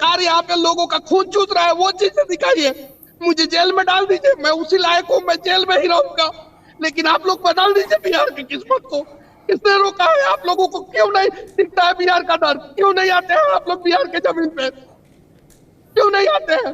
सरकार यहाँ पे लोगों का खून चूस रहा है, वो चीजें दिखाइए। मुझे जेल में डाल दीजिए, मैं उसी लायक हूँ, मैं जेल में ही रहूंगा, लेकिन आप लोग बदल दीजिए बिहार की किस्मत को। किसने रोका है? आप लोगों को क्यों नहीं दिखता है बिहार का डर? क्यों नहीं आते हैं आप लोग बिहार के जमीन पे? क्यों नहीं आते हैं?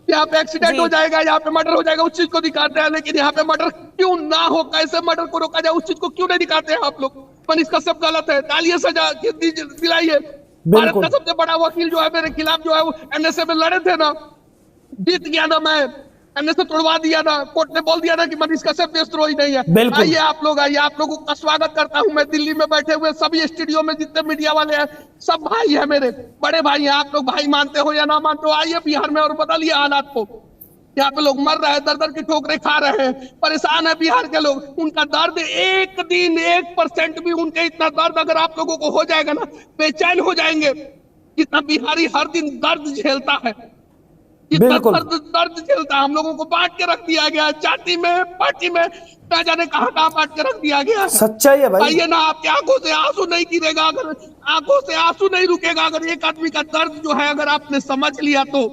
यहाँ पे एक्सीडेंट हो जी जाएगा, यहाँ पे मर्डर हो जाएगा, उस चीज को दिखाते हैं, लेकिन यहाँ पे मर्डर क्यों ना हो, कैसे मर्डर को रोका जाए, उस चीज को क्यों नहीं दिखाते हैं आप लोग? मनीष कश्यप गलत है, डालिए सजा, दिलाइए। भारत का बिल्कुल सबसे बड़ा वकील जो है मेरे खिलाफ, जो है वो एनएसए में लड़े थे ना, जीत गया ना मैं, एनएसए तोड़वा दिया ना, कोर्ट ने बोल दिया ना कि मनीष कश्यप देशद्रोही नहीं है। बिल्कुल आइए आप लोग, आइए, आप लोगों का स्वागत करता हूं मैं। दिल्ली में बैठे हुए सभी स्टूडियो में जितने मीडिया वाले हैं, सब भाई है, मेरे बड़े भाई हैं। आप लोग भाई मानते हो या ना मानते हो, आइए बिहार में और बदलिए हालात को। यहाँ पे लोग मर रहे हैं, दर दर की ठोकरें खा रहे हैं, परेशान है बिहार के लोग। उनका दर्द एक दिन 1% भी उनके इतना दर्द अगर आप लोगों को हो जाएगा ना, बेचैन हो जाएंगे। जितना बिहारी हर दिन दर्द झेलता है, जितना बिल्कुल दर्द दर्द झेलता है, हम लोगों को बांट के रख दिया गया है, जाति में, पार्टी में, ना जाने कहाँ कहाँ बांट के रख दिया गया है। सच्चाई है भाई। आइए ना, आपकी आंखों से आंसू नहीं गिरेगा, अगर आंखों से आंसू नहीं रुकेगा, अगर एक आदमी का दर्द जो है अगर आपने समझ लिया तो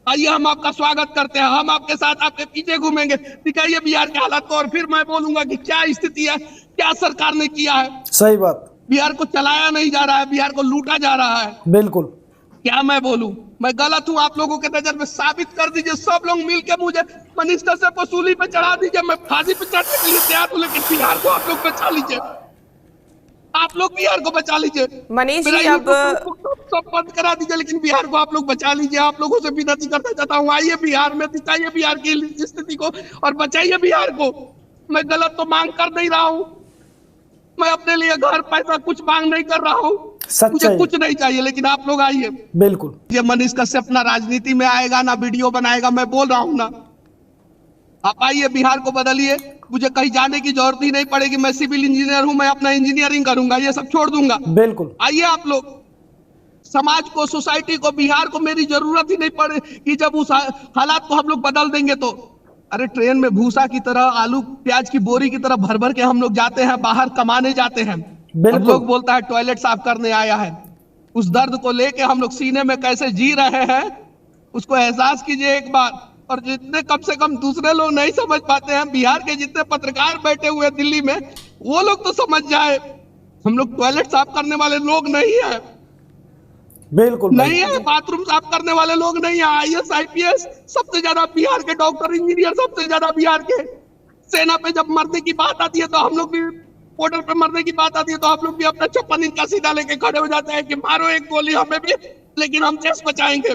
आइए, हम आपका स्वागत करते हैं, हम आपके साथ आपके पीछे घूमेंगे। दिखाइए बिहार के हालात को, और फिर मैं बोलूंगा कि क्या स्थिति है, क्या सरकार ने किया है। सही बात। बिहार को चलाया नहीं जा रहा है, बिहार को लूटा जा रहा है। बिल्कुल क्या मैं बोलूं? मैं गलत हूं? आप लोगों के नजर में साबित कर दीजिए, सब लोग मिलकर मुझे मनीष कश्यप को सूली पे चढ़ा दीजिए, मैं फांसी पे चढ़ने के लिए तैयार हूं, लेकिन बिहार को आप लोग बचा लीजिए, आप लोग बिहार को बचा लीजिए। मनीष मेरा जी, अब यूट्यूब सब बंद करा दीजिए, लेकिन बिहार को आप लोग बचा लीजिए। आप लोगों से विनती करना चाहता हूँ, आइए बिहार में, दिखाइए बिहार की स्थिति को और बचाइए बिहार को। मैं गलत तो मांग कर नहीं रहा हूँ, मैं अपने लिए घर पैसा कुछ मांग नहीं कर रहा हूँ, मुझे सच्चाई। कुछ नहीं चाहिए, लेकिन आप लोग आइए। बिल्कुल ये मनीष कश्यप ना राजनीति में आएगा, ना वीडियो बनाएगा, मैं बोल रहा हूँ ना। आप आइए, बिहार को बदलिए, मुझे कहीं जाने की जरूरत ही नहीं पड़ेगी। मैं सिविल इंजीनियर हूँ, मैं अपना इंजीनियरिंग करूंगा, ये सब छोड़ दूंगा। बिल्कुल आइए आप लोग, समाज को, सोसाइटी को, बिहार को मेरी जरूरत ही नहीं पड़े कि जब उस हालात को हम लोग बदल देंगे तो। अरे ट्रेन में भूसा की तरह, आलू प्याज की बोरी की तरह भर भर के हम लोग जाते हैं, बाहर कमाने जाते हैं, और बिल्कुल लोग बोलता है टॉयलेट साफ करने आया है। उस दर्द को लेके हम लोग सीने में कैसे जी रहे हैं, उसको एहसास कीजिए एक बार। और जितने कम से कम दूसरे लोग नहीं समझ पाते हैं, बिहार के जितने पत्रकार बैठे हुए दिल्ली में, वो लोग तो समझ जाए, हम लोग टॉयलेट साफ करने वाले लोग नहीं है, बिल्कुल भाई। नहीं है, बाथरूम साफ करने वाले लोग नहीं है। आईएएस आईपीएस सबसे ज्यादा बिहार के, डॉक्टर इंजीनियर सबसे ज्यादा बिहार के। सेना पे जब मरने की बात आती है तो हम लोग भी, बॉर्डर पे मरने की बात आती है तो हम लोग भी अपना 56 इंच का सीधा लेके खड़े हो जाते हैं कि मारो एक गोली हमें भी, लेकिन हम देश बचाएंगे।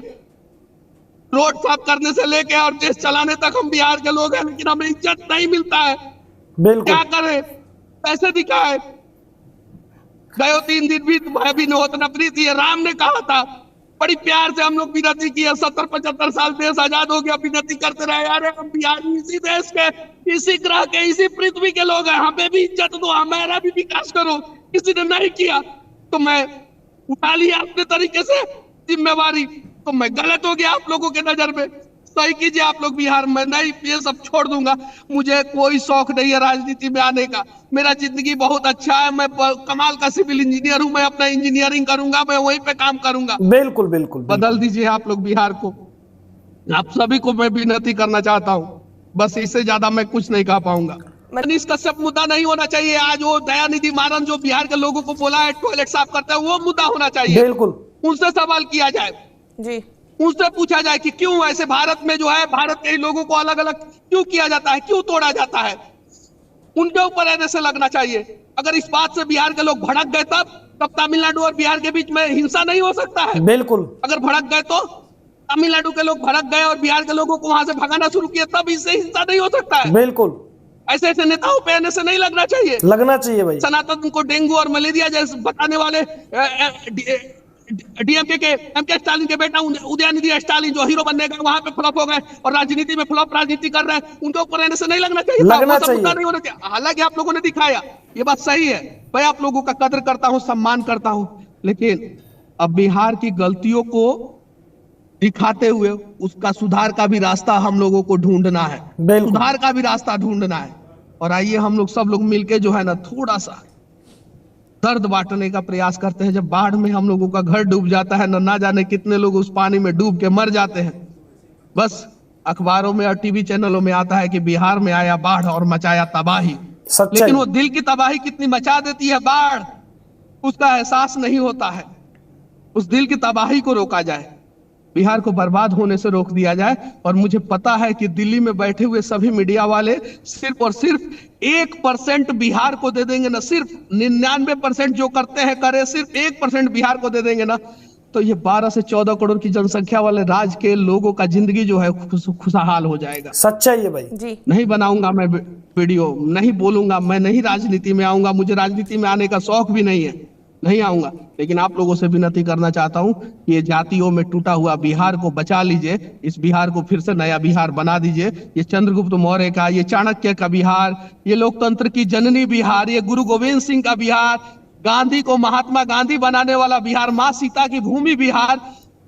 रोड साफ करने से लेके और देश चलाने तक हम बिहार के लोग हैं, लेकिन हमें इज्जत नहीं मिलता है। बिल्कुल क्या करें? पैसे दिखाए, गयो 3 दिन भी मैं भी होत न प्रीत, ये राम ने कहा था। बड़ी प्यार से हम लोग विनती किए, 70-75 साल देश आजाद हो गया, विनती करते रहे, अरे हम बिहारी इसी देश के, इसी ग्रह के, इसी पृथ्वी के लोग हैं, हमें भी इज्जत दो, हमारा भी विकास करो। किसी ने नहीं किया तो मैं उठा लिया अपने तरीके से जिम्मेवारी, तो मैं गलत हो गया आप लोगों के नजर में। सही कीजिए आप लोग बिहार में, नहीं ये सब छोड़ दूंगा। मुझे कोई शौक नहीं है राजनीति में आने का, मेरा जिंदगी बहुत अच्छा है, मैं कमाल का सिविल इंजीनियर हूँ, मैं अपना इंजीनियरिंग करूंगा, मैं वहीं पे काम करूंगा। बिल्कुल बिल्कुल बदल दीजिए आप लोग बिहार को, आप सभी को मैं विनती करना चाहता हूँ, बस इससे ज्यादा मैं कुछ नहीं कह पाऊंगा। मनीष कश्यप मुद्दा नहीं होना चाहिए। आज वो दयानिधि मारन जो बिहार के लोगों को बोला है टॉयलेट साफ करते हैं, वो मुद्दा होना चाहिए। बिल्कुल उनसे सवाल किया जाए, जी उनसे पूछा जाए कि क्यों ऐसे भारत में जो है, भारत के लोगों को अलग अलग क्यों किया जाता है, क्यों तोड़ा जाता है। उनके ऊपर ऐसे लगना चाहिए। अगर इस बात से बिहार के लोग भड़क गए तब तमिलनाडु और बिहार के बीच में हिंसा नहीं हो सकता है। बिल्कुल अगर भड़क गए तो तमिलनाडु के लोग भड़क गए और बिहार के लोगों को वहां से भगाना शुरू किया, तब इससे हिंसा नहीं हो सकता है। बिल्कुल ऐसे ऐसे नेताओं पे ऐसे नहीं लगना चाहिए। लगना चाहिए भाई। सनातन को डेंगू और मलेरिया जैसे बताने वाले डीएमके के एमके स्टालिन के बेटा उदयनिधि स्टालिन जो हीरो बनने गए, वहां पे फ्लॉप हो गए और राजनीति में फ्लॉप राजनीति कर रहे हैं, उनके ऊपर रहने से नहीं लगना चाहिए, लगना वो सब मुद्दा चाहिए। नहीं होना चाहिए। हालांकि आप लोगों ने दिखाया, ये बात सही है, मैं आप लोगों का कदर करता हूं, सम्मान करता हूं, लेकिन अब बिहार की गलतियों को दिखाते हुए उसका सुधार का भी रास्ता हम लोगों को ढूंढना है, बिल्कुल। सुधार का भी रास्ता ढूंढना है। और आइए हम लोग सब लोग मिलके जो है ना, थोड़ा सा दर्द बांटने का प्रयास करते हैं। जब बाढ़ में हम लोगों का घर डूब जाता है, ना जाने कितने लोग उस पानी में डूब के मर जाते हैं, बस अखबारों में और टीवी चैनलों में आता है कि बिहार में आया बाढ़ और मचाया तबाही। लेकिन वो दिल की तबाही कितनी मचा देती है बाढ़, उसका एहसास नहीं होता है। उस दिल की तबाही को रोका जाए, बिहार को बर्बाद होने से रोक दिया जाए। और मुझे पता है कि दिल्ली में बैठे हुए सभी मीडिया वाले सिर्फ और सिर्फ 1% बिहार को दे देंगे ना, सिर्फ 99% जो करते हैं करे, सिर्फ 1% बिहार को दे देंगे ना, तो ये 12 से 14 करोड़ की जनसंख्या वाले राज्य के लोगों का जिंदगी जो है खुशहाल हो जाएगा। सच्चाई है भाई जी। नहीं बनाऊंगा मैं वीडियो, नहीं बोलूंगा, मैं नहीं राजनीति में आऊंगा, मुझे राजनीति में आने का शौक भी नहीं है, नहीं आऊंगा। लेकिन आप लोगों से विनती करना चाहता हूं कि ये जातियों में टूटा हुआ बिहार को बचा लीजिए, इस बिहार को फिर से नया बिहार बना दीजिए। ये चंद्रगुप्त मौर्य का, ये चाणक्य का बिहार, ये लोकतंत्र की जननी बिहार, ये गुरु गोविंद सिंह का बिहार, गांधी को महात्मा गांधी बनाने वाला बिहार, माँ सीता की भूमि बिहार,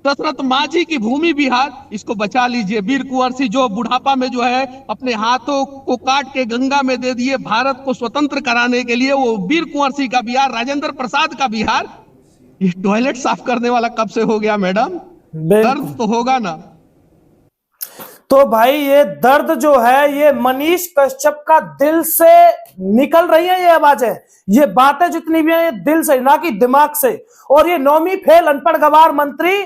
दशरथ माझी की भूमि बिहार, इसको बचा लीजिए। वीर कुंवर सिंह जो बुढ़ापा में जो है अपने हाथों को काट के गंगा में दे दिए भारत को स्वतंत्र कराने के लिए, वो वीर कुंवर सिंह का बिहार, राजेंद्र प्रसाद का बिहार। ये टॉयलेट साफ करने वाला कब से हो गया मैडम? दर्द तो होगा ना। तो भाई ये दर्द जो है ये मनीष कश्यप का दिल से निकल रही है, ये आवाजें, ये बातें जितनी भी है ये दिल से ना कि दिमाग से। और ये नौवीं फेल अनपढ़ गवार मंत्री,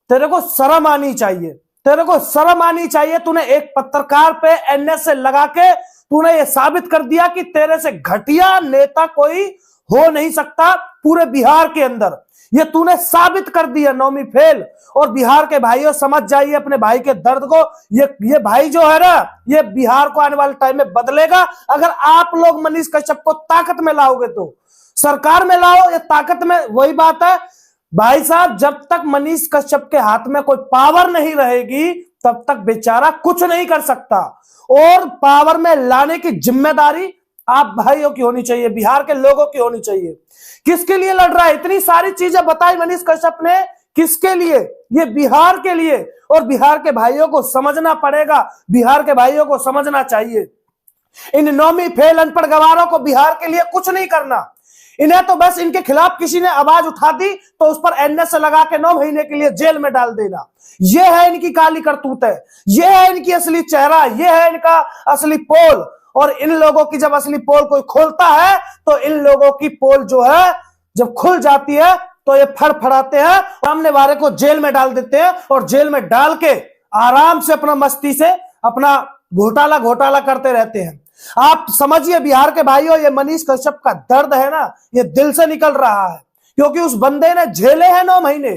तेरे को शर्म आनी चाहिए, तेरे को शर्म आनी चाहिए। तूने एक पत्रकार पे एनएसए लगा के तूने ये साबित कर दिया कि तेरे से घटिया नेता कोई हो नहीं सकता पूरे बिहार के अंदर। ये तूने साबित कर दिया, नौवीं फेल। और बिहार के भाइयों समझ जाइए अपने भाई के दर्द को। ये भाई जो है ना, ये बिहार को आने वाले टाइम में बदलेगा अगर आप लोग मनीष कश्यप को ताकत में लाओगे तो। सरकार में लाओ या ताकत में, वही बात है भाई साहब। जब तक मनीष कश्यप के हाथ में कोई पावर नहीं रहेगी तब तक बेचारा कुछ नहीं कर सकता। और पावर में लाने की जिम्मेदारी आप भाइयों की होनी चाहिए, बिहार के लोगों की होनी चाहिए। किसके लिए लड़ रहा है? इतनी सारी चीजें बताई मनीष कश्यप ने, किसके लिए? ये बिहार के लिए। और बिहार के भाइयों को समझना पड़ेगा, बिहार के भाइयों को समझना चाहिए। इन नौवीं फेल अनपढ़ गवारों को बिहार के लिए कुछ नहीं करना। इन्हें तो बस इनके खिलाफ किसी ने आवाज उठा दी तो उस पर एनएसए लगा के 9 महीने के लिए जेल में डाल देना। यह है इनकी काली करतूत है, यह है इनकी असली चेहरा, यह है इनका असली पोल। और इन लोगों की जब असली पोल कोई खोलता है तो इन लोगों की पोल जो है जब खुल जाती है तो ये फड़फड़ाते हैं, सामने वाले को जेल में डाल देते हैं और जेल में डाल के आराम से अपना मस्ती से अपना घोटाला करते रहते हैं। आप समझिए बिहार के भाइयों, ये मनीष कश्यप का दर्द है ना, ये दिल से निकल रहा है। क्योंकि उस बंदे ने झेले हैं 9 महीने,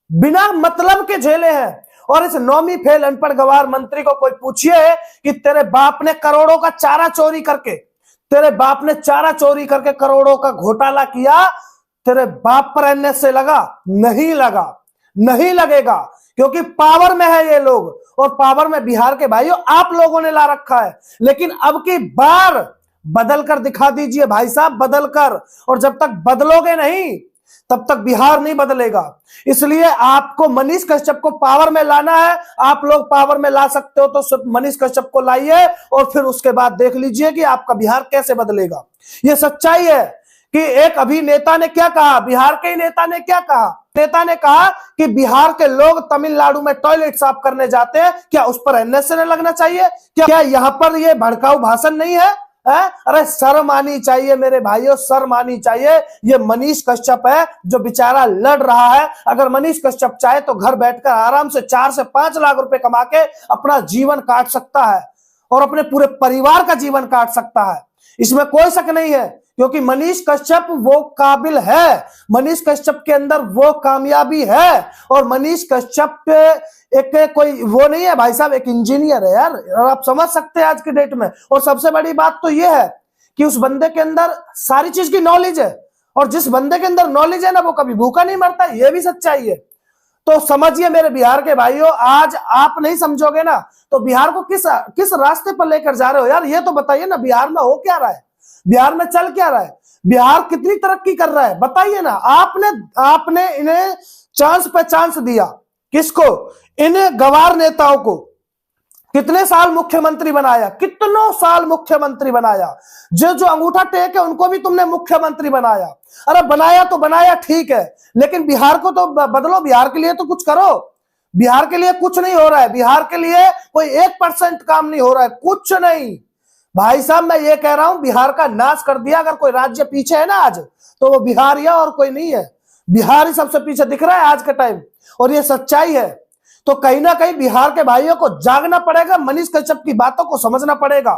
बिना मतलब के झेले हैं। और इस नौवीं फेल अनपढ़ गवार मंत्री को कोई पूछिए कि तेरे बाप ने करोड़ों का चारा चोरी करके, तेरे बाप ने चारा चोरी करके करोड़ों का घोटाला किया, तेरे बाप पर एनएसए लगा? नहीं लगा, नहीं लगेगा। क्योंकि पावर में है ये लोग, और पावर में बिहार के भाइयों आप लोगों ने ला रखा है। लेकिन अब की बार बदल कर दिखा दीजिए भाई साहब, बदल कर। और जब तक बदलोगे नहीं तब तक बिहार नहीं बदलेगा। इसलिए आपको मनीष कश्यप को पावर में लाना है। आप लोग पावर में ला सकते हो तो सिर्फ मनीष कश्यप को लाइए और फिर उसके बाद देख लीजिए कि आपका बिहार कैसे बदलेगा। ये सच्चाई है कि एक अभी नेता ने क्या कहा, बिहार के नेता ने क्या कहा, नेता ने कहा कि बिहार के लोग तमिलनाडु में टॉयलेट साफ करने जाते हैं, क्या उस पर एनएसए लगना चाहिए? क्या यहाँ पर ये भड़काऊ भाषण नहीं है? अरे शर्म आनी चाहिए मेरे भाइयों, शर्म आनी चाहिए। ये मनीष कश्यप है जो बेचारा लड़ रहा है। अगर मनीष कश्यप चाहे तो घर बैठकर आराम से 4 से 5 लाख रुपए कमा के अपना जीवन काट सकता है और अपने पूरे परिवार का जीवन काट सकता है, इसमें कोई शक नहीं है। क्योंकि मनीष कश्यप वो काबिल है, मनीष कश्यप के अंदर वो कामयाबी है। और मनीष कश्यप एक कोई वो नहीं है भाई साहब, एक इंजीनियर है यार, और आप समझ सकते हैं आज के डेट में। और सबसे बड़ी बात तो ये है कि उस बंदे के अंदर सारी चीज की नॉलेज है, और जिस बंदे के अंदर नॉलेज है ना वो कभी भूखा नहीं मरता, ये भी सच्चाई है। तो समझिए मेरे बिहार के भाइयों, आज आप नहीं समझोगे ना तो बिहार को किस रास्ते पर लेकर जा रहे हो यार? ये तो बताइए ना, बिहार में हो क्या रहा है, बिहार में चल क्या रहा है, बिहार कितनी तरक्की कर रहा है, बताइए ना। आपने इन्हें चांस पे चांस दिया, किसको? इन गवार नेताओं को। कितने साल मुख्यमंत्री बनाया, कितनों साल मुख्यमंत्री बनाया। जो जो अंगूठा टेक है उनको भी तुमने मुख्यमंत्री बनाया। अरे बनाया तो बनाया, ठीक है, लेकिन बिहार को तो बदलो, बिहार के लिए तो कुछ करो। बिहार के लिए कुछ नहीं हो रहा है, बिहार के लिए कोई 1% काम नहीं हो रहा है, कुछ नहीं। भाई साहब मैं ये कह रहा हूं, बिहार का नाश कर दिया। अगर कोई राज्य पीछे है ना आज, तो वो बिहार ही है और कोई नहीं है। बिहार ही सबसे पीछे दिख रहा है आज के टाइम, और ये सच्चाई है। तो कहीं ना कहीं बिहार के भाइयों को जागना पड़ेगा, मनीष कश्यप की बातों को समझना पड़ेगा।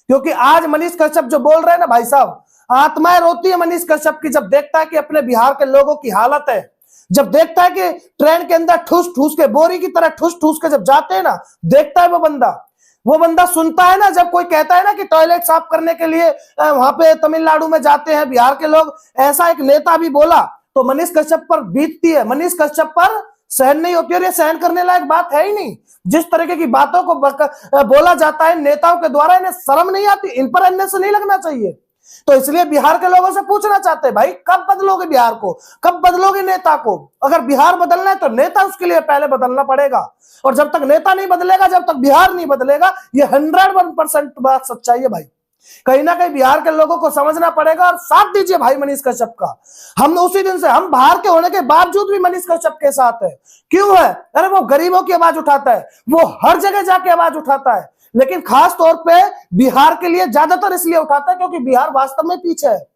क्योंकि आज मनीष कश्यप जो बोल रहे हैं ना भाई साहब, आत्माएं रोती है मनीष कश्यप की, जब देखता है कि अपने बिहार के लोगों की हालत है, जब देखता है कि ट्रेन के अंदर ठूस ठूस के, बोरी की तरह ठूस ठूस के जब जाते हैं ना, देखता है वो बंदा सुनता है ना, जब कोई कहता है ना कि टॉयलेट साफ करने के लिए वहां पे तमिलनाडु में जाते हैं बिहार के लोग, ऐसा एक नेता भी बोला, तो मनीष कश्यप पर बीतती है, मनीष कश्यप पर सहन नहीं होती। और ये सहन करने लायक बात है ही नहीं। जिस तरीके की बातों को बोला जाता है नेताओं के द्वारा, इन्हें शर्म नहीं आती, इन पर अन्य से नहीं लगना चाहिए। तो इसलिए बिहार के लोगों से पूछना चाहते हैं, भाई कब बदलोगे बिहार को, कब बदलोगे नेता को? अगर बिहार बदलना है तो नेता उसके लिए पहले बदलना पड़ेगा, और जब तक नेता नहीं बदलेगा, जब तक बिहार नहीं बदलेगा, ये 101% बात सच्चाई है भाई। कहीं ना कहीं बिहार के लोगों को समझना पड़ेगा, और साथ दीजिए भाई मनीष कश्यप का। हम उसी दिन से, हम बाहर के होने के बावजूद भी मनीष कश्यप के साथ है। क्यों है? अरे वो गरीबों की आवाज उठाता है, वो हर जगह जाके आवाज उठाता है, लेकिन खास तौर पे बिहार के लिए ज्यादातर इसलिए उठाता है क्योंकि बिहार वास्तव में पीछे है।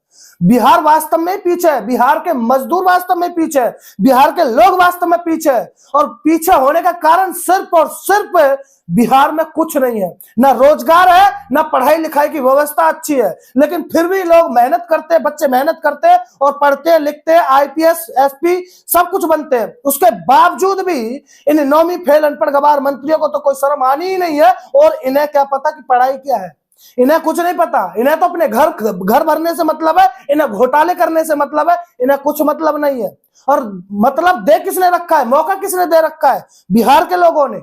बिहार वास्तव में पीछे है, बिहार के मजदूर वास्तव में पीछे है, बिहार के लोग वास्तव में पीछे है। और पीछे होने का कारण सिर्फ और सिर्फ बिहार में कुछ नहीं है, ना रोजगार है, ना पढ़ाई लिखाई की व्यवस्था अच्छी है, लेकिन फिर भी लोग मेहनत करते हैं, बच्चे मेहनत करते हैं और पढ़ते हैं, लिखते हैं, IPS SP सब कुछ बनते हैं। उसके बावजूद भी इन नौवीं फेल अनपढ़ गवार मंत्रियों को तो कोई शर्म आनी ही नहीं है। और इन्हें क्या पता कि पढ़ाई क्या है, इन्हें कुछ नहीं पता। इन्हें तो अपने घर भरने से मतलब है, इन्हें घोटाले करने से मतलब है, इन्हें कुछ मतलब नहीं है। और मतलब दे किसने रखा है, मौका किसने दे रखा है? बिहार के लोगों ने।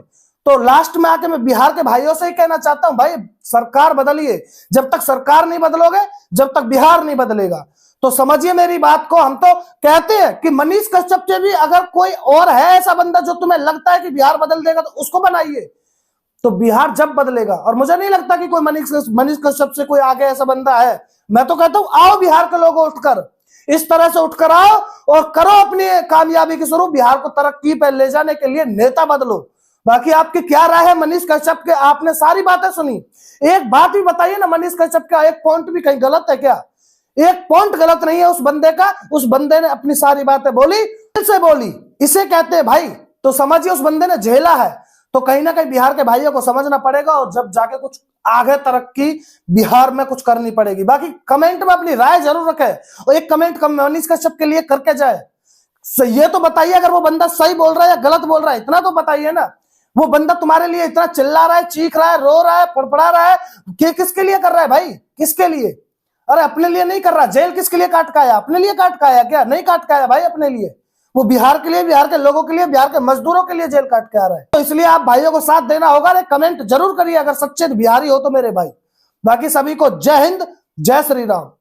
तो लास्ट में आके मैं बिहार के भाइयों से ही कहना चाहता हूं, भाई सरकार बदलिए। जब तक सरकार नहीं बदलोगे, जब तक बिहार नहीं बदलेगा। तो समझिए मेरी बात को। हम तो कहते हैं कि मनीष कश्यप से भी अगर कोई और है ऐसा बंदा जो तुम्हें लगता है कि बिहार बदल देगा, तो उसको बनाइए, तो बिहार जब बदलेगा। और मुझे नहीं लगता कि कोई मनीष कश्यप से कोई आगे ऐसा बंदा है। मैं तो कहता हूं आओ बिहार के लोग उठकर, इस तरह से उठकर आओ और करो अपनी कामयाबी की शुरू। बिहार को तरक्की पर ले जाने के लिए नेता बदलो। बाकी आपकी क्या राय है मनीष कश्यप के? आपने सारी बातें सुनी, एक बात भी बताइए ना, मनीष कश्यप का एक पॉइंट भी कहीं गलत है क्या? एक पॉइंट गलत नहीं है उस बंदे का। उस बंदे ने अपनी सारी बातें बोली, दिल से बोली, इसे कहते हैं भाई। तो समझिए उस बंदे ने झेला है। तो कहीं ना कहीं बिहार के भाइयों को समझना पड़ेगा, और जब जाके कुछ आगे तरक्की बिहार में कुछ करनी पड़ेगी। बाकी कमेंट में अपनी राय जरूर रखें, और एक कमेंट मनीष कश्यप के लिए करके जाए। ये तो बताइए अगर वो बंदा सही बोल रहा है या गलत बोल रहा है, इतना तो बताइए ना। वो बंदा तुम्हारे लिए इतना चिल्ला रहा है, चीख रहा है, रो रहा है, फड़फड़ा रहा है, किसके लिए कर रहा है भाई? किसके लिए? अरे अपने लिए नहीं कर रहा। जेल किसके लिए काट खाया? अपने लिए काट खाया क्या? नहीं काट खाया भाई अपने लिए। वो बिहार के लिए, बिहार के लोगों के लिए, बिहार के मजदूरों के लिए जेल काट के आ रहा है। तो इसलिए आप भाइयों को साथ देना होगा। कमेंट जरूर करिए अगर सच्चे बिहारी हो तो मेरे भाई। बाकी सभी को जय हिंद, जय श्री राम।